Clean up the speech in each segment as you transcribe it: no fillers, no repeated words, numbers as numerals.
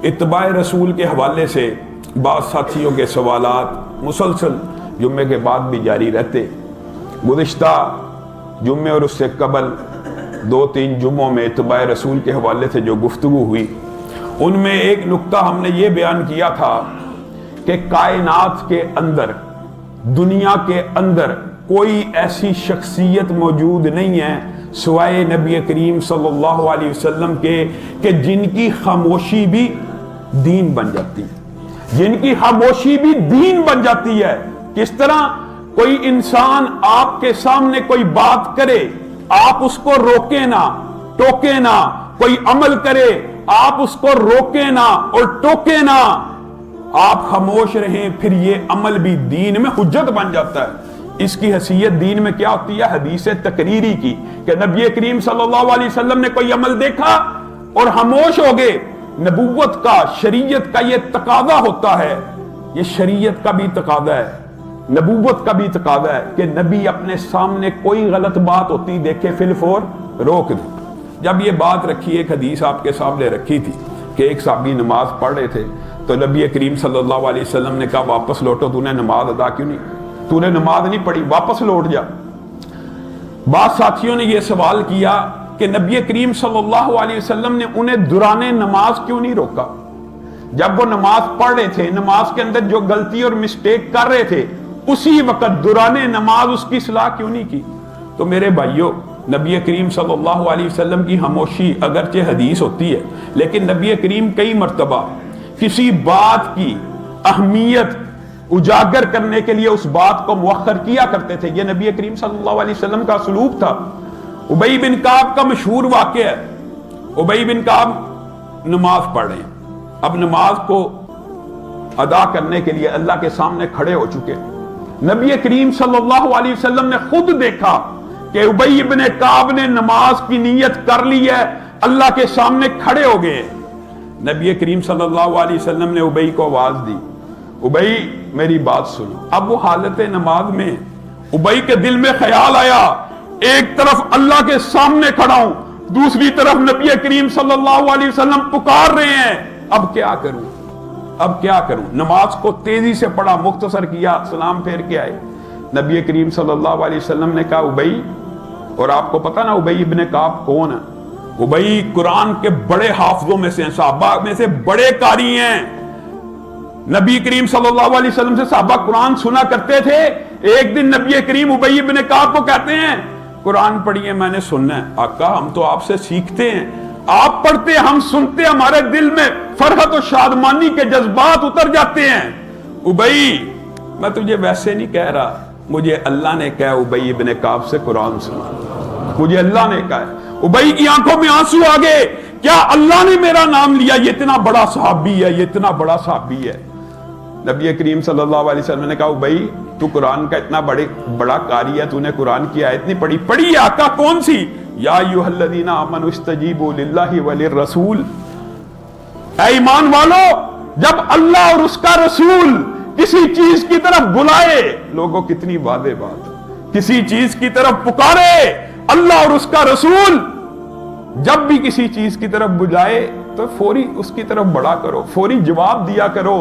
اتباع رسول کے حوالے سے بعض ساتھیوں کے سوالات مسلسل جمعے کے بعد بھی جاری رہتے. گزشتہ جمعے اور اس سے قبل 2-3 جمعوں میں اتباع رسول کے حوالے سے جو گفتگو ہوئی ان میں ایک نقطہ ہم نے یہ بیان کیا تھا کہ کائنات کے اندر، دنیا کے اندر کوئی ایسی شخصیت موجود نہیں ہے سوائے نبی کریم صلی اللہ علیہ وسلم کے کہ جن کی خاموشی بھی دین بن جاتی ہے، جن کی خاموشی بھی دین بن جاتی ہے. کس طرح؟ کوئی انسان آپ کے سامنے کوئی بات کرے، آپ اس کو روکیں نہ، ٹوکیں نہ. کوئی عمل کرے، آپ اس کو روکیں نہ اور ٹوکیں نہ، آپ خاموش رہیں، پھر یہ عمل بھی دین میں حجت بن جاتا ہے. اس کی حیثیت دین میں کیا ہوتی ہے؟ حدیث تقریری کی، کہ نبی کریم صلی اللہ علیہ وسلم نے کوئی عمل دیکھا اور خاموش ہو گئے. نبوت کا، شریعت کا یہ تقاضا ہوتا ہے، یہ شریعت کا بھی تقاضا ہے، نبوت کا بھی تقاضا ہے کہ نبی اپنے سامنے کوئی غلط بات ہوتی دیکھے فی الفور روک دے. جب یہ بات رکھی، ایک حدیث آپ کے سامنے رکھی تھی کہ ایک صحابی نماز پڑھ رہے تھے تو نبی کریم صلی اللہ علیہ وسلم نے کہا واپس لوٹو، تو نے نماز ادا کیوں نہیں؟ تو نے نماز نہیں پڑھی، واپس لوٹ جا. بعض ساتھیوں نے یہ سوال کیا کہ نبی کریم صلی اللہ علیہ وسلم نے انہیں دوران نماز کیوں نہیں روکا؟ جب وہ نماز پڑھ رہے تھے، نماز کے اندر جو غلطی اور مسٹیک کر رہے تھے، اسی وقت دوران نماز اس کی اصلاح کیوں نہیں کی؟ تو میرے بھائیوں، نبی کریم صلی اللہ علیہ وسلم کی خاموشی اگرچہ حدیث ہوتی ہے، لیکن نبی کریم کئی مرتبہ کسی بات کی اہمیت اجاگر کرنے کے لیے اس بات کو مؤخر کیا کرتے تھے. یہ نبی کریم صلی اللہ علیہ وسلم کا سلوک تھا. ابی بن کعب کا مشہور واقعہ ہے. ابی بن کعب نماز پڑھ رہے ہیں، اب نماز کو ادا کرنے کے لیے اللہ کے سامنے کھڑے ہو چکے. نبی کریم صلی اللہ علیہ وسلم نے خود دیکھا کہ ابی بن کعب نے نماز کی نیت کر لی ہے، اللہ کے سامنے کھڑے ہو گئے. نبی کریم صلی اللہ علیہ وسلم نے ابی کو آواز دی، ابی میری بات سنو. اب وہ حالت نماز میں ابی کے دل میں خیال آیا، ایک طرف اللہ کے سامنے کھڑا ہوں، دوسری طرف نبی کریم صلی اللہ علیہ وسلم پکار رہے ہیں، اب کیا کروں؟ اب کیا کروں؟ نماز کو تیزی سے پڑھا، مختصر کیا، سلام پھیر کے آئے. نبی کریم صلی اللہ علیہ وسلم نے کہا ابی، اور آپ کو پتا نا ابی ابن کعب کون ہے؟ ابی قرآن کے بڑے حافظوں میں سے ہیں، صحابہ میں سے بڑے قاری ہیں. نبی کریم صلی اللہ علیہ وسلم سے صحابہ قرآن سنا کرتے تھے. ایک دن نبی کریم ابی ابن کعب کو کہتے ہیں قرآن پڑھیے، میں نے سننا ہے. آقا ہم تو آپ سے سیکھتے ہیں، آپ پڑھتے ہم سنتے، ہمارے دل میں فرحت و شادمانی کے جذبات اتر جاتے ہیں. ابی میں تجھے ویسے نہیں کہہ رہا، مجھے اللہ نے کہا ابی ابن کعب سے قرآن سنا، مجھے اللہ نے کہا. ابی کی آنکھوں میں آنسو آ گئے، کیا اللہ نے میرا نام لیا؟ یہ اتنا بڑا صحابی ہے، یہ اتنا بڑا صحابی ہے. نبی کریم صلی اللہ علیہ وسلم نے کہا ابی تو قرآن کا اتنا بڑا قاری ہے، تو نے قرآن کی آیت نہیں پڑھی؟ پڑھی. آقا کون سی؟ یا ایھا الذین آمنوا استجیبوا للہ وللرسول. اے ایمان والو، جب اللہ اور اس کا رسول کسی چیز کی طرف بلائے، لوگوں کتنی واضح بات، کسی چیز کی طرف پکارے اللہ اور اس کا رسول، جب بھی کسی چیز کی طرف بلائے تو فوری اس کی طرف بڑھا کرو، فوری جواب دیا کرو.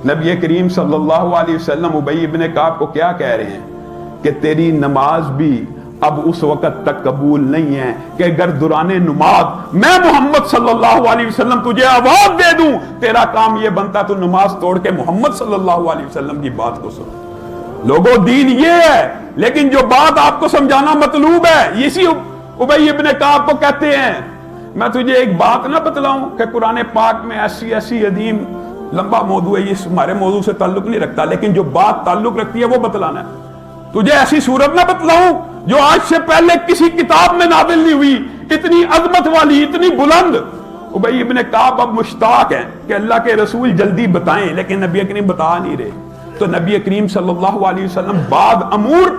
نبی کریم صلی اللہ علیہ وسلم ابی ابن کعب کو کیا کہہ رہے ہیں کہ تیری نماز بھی اب اس وقت تک قبول نہیں ہے کہ اگر دوران نماز میں محمد صلی اللہ علیہ وسلم تجھے آواز دے دوں، تیرا کام یہ بنتا تو نماز توڑ کے محمد صلی اللہ علیہ وسلم کی بات کو سن. لوگوں دین یہ ہے، لیکن جو بات آپ کو سمجھانا مطلوب ہے، اسی ابی ابن کعب کو کہتے ہیں میں تجھے ایک بات نہ بتلاؤں کہ قرآن پاک میں ایسی ایسی عظیم، لمبا موضوع ہے، یہ ہمارے موضوع سے تعلق نہیں رکھتا، لیکن جو بات تعلق رکھتی ہے وہ بتلانا ہے. تجھے ایسی صورت نہ بتلاؤں جو آج سے پہلے کسی کتاب میں نازل نہیں ہوئی، اتنی عظمت والی، اتنی بلند. ابی ابن کعب اب مشتاق ہیں کہ اللہ کے رسول جلدی بتائیں، لیکن نبی کریم بتا نہیں رہے. تو نبی کریم صلی اللہ علیہ وسلم بعد امور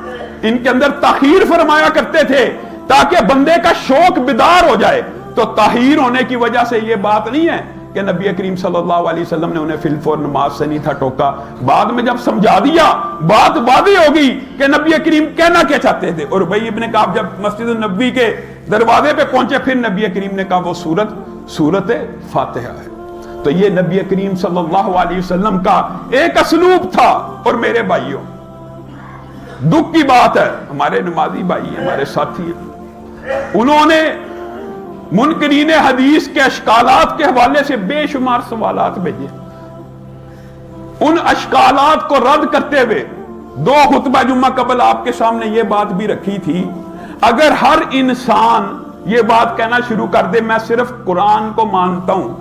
ان کے اندر تاخیر فرمایا کرتے تھے تاکہ بندے کا شوق بیدار ہو جائے. تو تاخیر ہونے کی وجہ سے یہ بات نہیں ہے کہ نبی کریم صلی اللہ علیہ وسلم نے انہیں فی الفور نماز سے نہیں تھا ٹوکا. بعد میں جب سمجھا دیا، بات واضح ہوگی کہ نبی کریم کہنا کیا چاہتے تھے. اور ابی ابن کعب جب مسجد النبوی کے دروازے پہ پہنچے، پھر نبی کریم نے کہا وہ سورت سورت فاتحہ ہے۔ تو یہ نبی کریم صلی اللہ علیہ وسلم کا ایک اسلوب تھا۔ اور میرے بھائیوں، دکھ کی بات ہے، ہمارے نمازی بھائی ہیں، ہمارے ساتھی ہیں، انہوں نے منکرین حدیث کے اشکالات کے حوالے سے بے شمار سوالات بھیجے۔ ان اشکالات کو رد کرتے ہوئے 2 خطبہ جمعہ قبل آپ کے سامنے یہ بات بھی رکھی تھی، اگر ہر انسان یہ بات کہنا شروع کر دے میں صرف قرآن کو مانتا ہوں،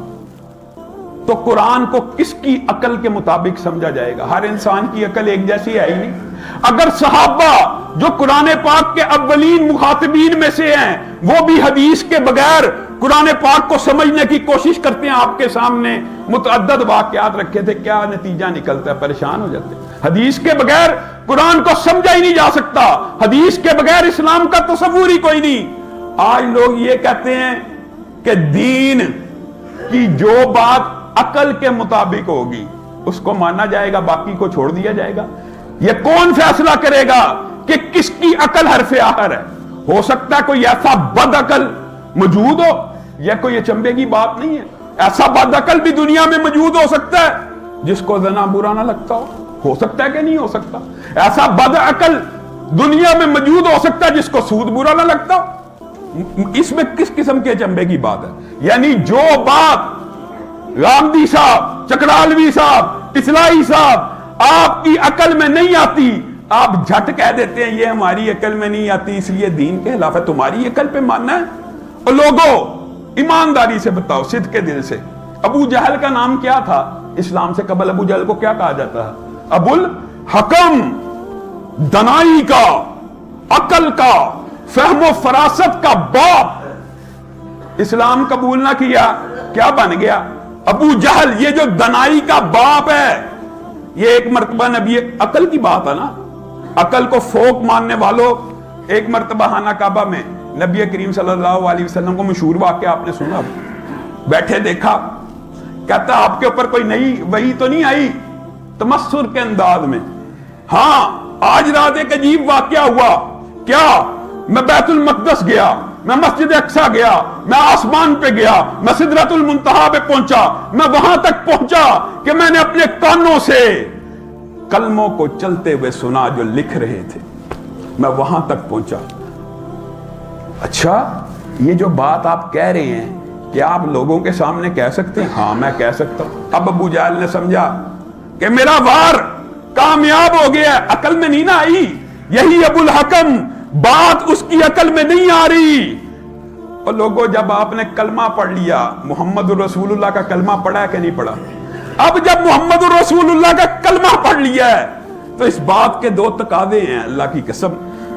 تو قرآن کو کس کی عقل کے مطابق سمجھا جائے گا؟ ہر انسان کی عقل ایک جیسی ہے ہی نہیں۔ اگر صحابہ جو قرآن پاک کے اولین مخاطبین میں سے ہیں وہ بھی حدیث کے بغیر قرآن پاک کو سمجھنے کی کوشش کرتے ہیں، آپ کے سامنے متعدد واقعات رکھے تھے، کیا نتیجہ نکلتا ہے؟ پریشان ہو جاتے ہیں۔ حدیث کے بغیر قرآن کو سمجھا ہی نہیں جا سکتا، حدیث کے بغیر اسلام کا تصور ہی کوئی نہیں۔ آج لوگ یہ کہتے ہیں کہ دین کی جو بات عقل کے مطابق ہوگی اس کو مانا جائے گا، باقی کو چھوڑ دیا جائے گا۔ یہ کون فیصلہ کرے گا کہ کس کی عقل حرف آخر ہے؟ ہو سکتا ہے کوئی ایسا بد عقل موجود ہو، یہ کوئی چمبے کی بات نہیں ہے، ایسا بد عقل بھی دنیا میں موجود ہو سکتا ہے جس کو زنا برا نہ لگتا ہو سکتا ہے کہ نہیں ہو سکتا؟ ایسا بد عقل دنیا میں موجود ہو سکتا ہے جس کو سود برا نہ لگتا ہو۔ اس میں کس قسم کے چمبے کی بات ہے؟ یعنی جو بات رامدی صاحب، چکرالوی صاحب، اصلاحی صاحب آپ کی عقل میں نہیں آتی، آپ جھٹ کہہ دیتے ہیں یہ ہماری عقل میں نہیں آتی اس لیے دین کے خلاف ہے۔ تمہاری عقل پہ ماننا ہے؟ اور لوگوں ایمانداری سے بتاؤ، صدق کے دل سے، ابو جہل کا نام کیا تھا اسلام سے قبل؟ ابو جہل کو کیا کہا جاتا ہے؟ ابو الحکم، دنائی کا، عقل کا، فہم و فراست کا باپ۔ اسلام قبول نہ کیا، کیا بن گیا؟ ابو جہل۔ یہ جو دنائی کا باپ ہے، یہ ایک مرتبہ نبی، عقل کی بات ہے نا، عقل کو فوق ماننے والوں، ایک مرتبہ خانہ کعبہ میں نبی کریم صلی اللہ علیہ وسلم کو مشہور واقعہ آپ نے سنا، بیٹھے دیکھا، کہتا آپ کے اوپر کوئی نئی وحی تو نہیں آئی؟ تمسخر کے انداز میں، ہاں آج رات ایک عجیب واقعہ ہوا۔ کیا؟ میں بیت المقدس گیا، میں مسجد اقصی گیا، میں آسمان پہ گیا، میں سدرۃ المنتہا پہ پہنچا، میں وہاں تک پہنچا کہ میں نے اپنے کانوں سے کلموں کو چلتے ہوئے سنا جو لکھ رہے تھے، میں وہاں تک پہنچا۔ اچھا، یہ جو بات آپ کہہ رہے ہیں کیا آپ لوگوں کے سامنے کہہ سکتے ہیں؟ ہاں میں کہہ سکتا ہوں۔ اب ابو جہل نے سمجھا کہ میرا وار کامیاب ہو گیا، عقل میں نہیں نہ آئی، یہی ابو الحکم، بات اس کی عقل میں نہیں آ رہی۔ اور لوگوں جب آپ نے کلمہ پڑھ لیا، محمد الرسول اللہ کا کلمہ پڑھا ہے کہ نہیں پڑھا؟ اب جب محمد الرسول اللہ کا کلمہ پڑھ لیا ہے تو اس بات کے 2 تقاضے ہیں، اللہ کی قسم،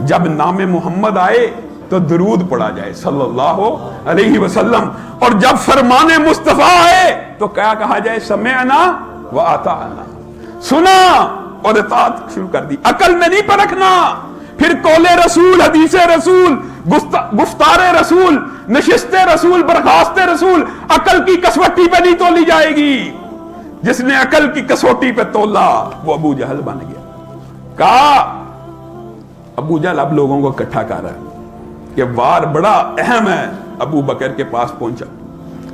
جب نام محمد آئے تو درود پڑھا جائے صلی اللہ علیہ وسلم، اور جب فرمان مصطفیٰ آئے تو کیا کہا جائے؟ سمعنا واطعنا، سنا اور اطاعت شروع کر دی۔ عقل میں نہیں پرکھنا، پھر قول رسول، حدیث رسول، گفتار رسول، نشست رسول، برخاست رسول عقل کی کسوٹی پہ نہیں تولی جائے گی۔ جس نے عقل کی کسوٹی پہ تولا وہ ابو جہل بن گیا۔ کہا ابو جہل اب لوگوں کو اکٹھا کر رہا ہے کہ وار بڑا اہم ہے۔ ابو بکر کے پاس پہنچا،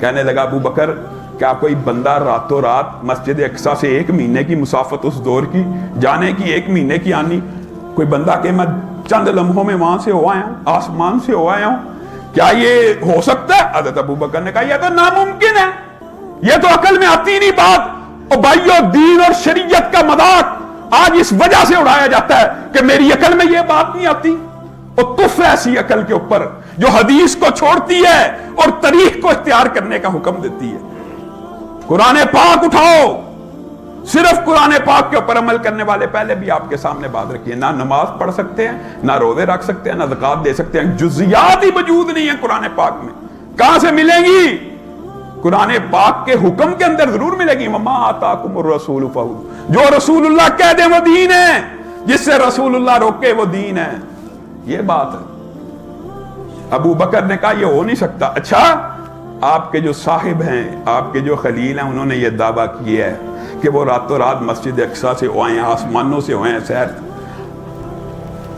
کہنے لگا ابو بکر کیا کوئی بندہ راتوں رات مسجد اقصی سے 1 مہینے کی مسافت اس دور کی جانے کی، 1 مہینے کی آنی، کوئی بندہ کہ میں چند لمحوں میں وہاں سے ہو آیا ہوں، آسمان سے ہو آیا ہوں، کیا یہ ہو سکتا ہے؟ حضرت ابو بکر نے کہا یہ تو ناممکن ہے، یہ تو عقل میں آتی نہیں بات۔ اور بھائیو، دین اور شریعت کا مذاق آج اس وجہ سے اڑایا جاتا ہے کہ میری عقل میں یہ بات نہیں آتی۔ اور تف ایسی عقل کے اوپر جو حدیث کو چھوڑتی ہے اور تاریخ کو اختیار کرنے کا حکم دیتی ہے۔ قرآن پاک اٹھاؤ، صرف قرآن پاک کے اوپر عمل کرنے والے پہلے بھی آپ کے سامنے بات رکھی ہے، نہ نماز پڑھ سکتے ہیں، نہ روزے رکھ سکتے ہیں، نہ زکوٰۃ دے سکتے ہیں، جزیات ہی موجود نہیں ہیں قرآن پاک میں۔ کہاں سے ملیں گی؟ قرآن پاک کے حکم کے اندر ضرور ملے گی، وما آتاکم الرسول فخذوہ، جو رسول اللہ کہہ دیں وہ دین ہے، جس سے رسول اللہ روکے وہ دین ہے، یہ بات ہے۔ ابو بکر نے کہا یہ ہو نہیں سکتا۔ اچھا، آپ کے جو صاحب ہیں، آپ کے جو خلیل ہیں، انہوں نے یہ دعویٰ کیا ہے کہ وہ راتوں رات مسجد اقصی سے ہوئے ہیں، آسمانوں سے ہوئے ہیں سیر۔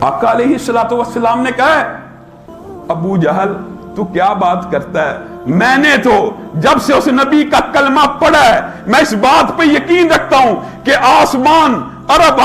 آقا علیہ الصلوۃ والسلام نے کہا ہے ابو جہل تو کیا بات کرتا ہے، میں نے تو جب سے اس نبی کا کلمہ پڑھا ہے میں اس بات پہ یقین رکھتا ہوں کہ آسمان ارب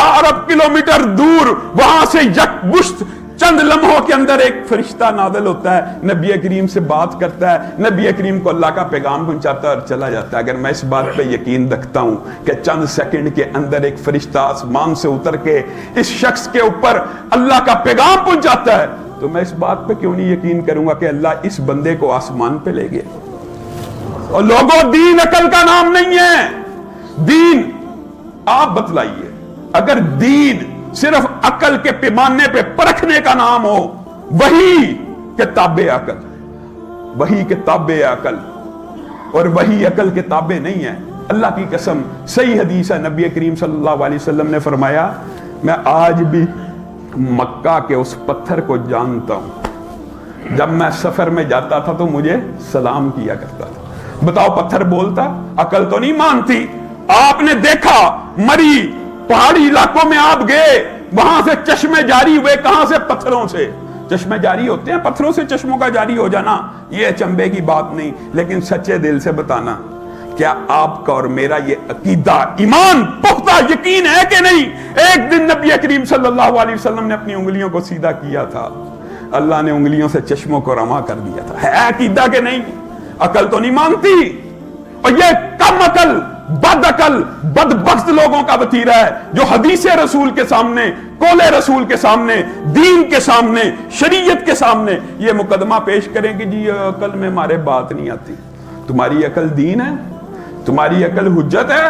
کلومیٹر دور وہاں سے یکمشت چند لمحوں کے اندر ایک فرشتہ نازل ہوتا ہے, نبی کریم سے بات کرتا ہے, نبی کریم کو اللہ کا پیغام پہنچاتا ہے اور چلا جاتا ہے. اگر میں اس بات پہ یقین رکھتا ہوں کہ چند سیکنڈ کے اندر ایک فرشتہ آسمان سے اتر کے اس شخص کے اوپر اللہ کا پیغام پہنچاتا ہے, تو میں اس بات پہ کیوں نہیں یقین کروں گا کہ اللہ اس بندے کو آسمان پہ لے گیا. اور لوگوں, دین عقل کا نام نہیں ہے. دین, آپ بتلائیے, اگر دین صرف عقل کے پیمانے پہ پرکھنے کا نام ہو, وہی کتاب عقل, وہی کتاب عقل, اور وہی عقل کتاب نہیں ہے. اللہ کی قسم, صحیح حدیث ہے, نبی کریم صلی اللہ علیہ وسلم نے فرمایا میں آج بھی مکہ کے اس پتھر کو جانتا ہوں, جب میں سفر میں جاتا تھا تو مجھے سلام کیا کرتا تھا. بتاؤ پتھر بولتا؟ عقل تو نہیں مانتی. آپ نے دیکھا مری پہاڑی علاقوں میں آپ گئے, وہاں سے چشمے جاری ہوئے, کہاں سے؟ پتھروں سے. چشمے جاری ہوتے ہیں, پتھروں سے چشموں کا جاری ہو جانا یہ اچنبے کی بات نہیں, لیکن سچے دل سے بتانا, کیا آپ کا اور میرا یہ عقیدہ, ایمان, پختہ یقین ہے کہ نہیں؟ ایک دن نبی کریم صلی اللہ علیہ وسلم نے اپنی انگلیوں کو سیدھا کیا تھا, اللہ نے انگلیوں سے چشموں کو رواں کر دیا تھا. ہے عقیدہ کہ نہیں؟ عقل تو نہیں مانتی. اور یہ کم عقل, بد عقل, بدبخت لوگوں کا وتیرہ ہے جو حدیث رسول کے سامنے, قول رسول کے سامنے, دین کے سامنے, شریعت کے سامنے یہ مقدمہ پیش کریں کہ جی عقل میں ہمارے بات نہیں آتی. تمہاری عقل دین ہے؟ تمہاری عقل حجت ہے؟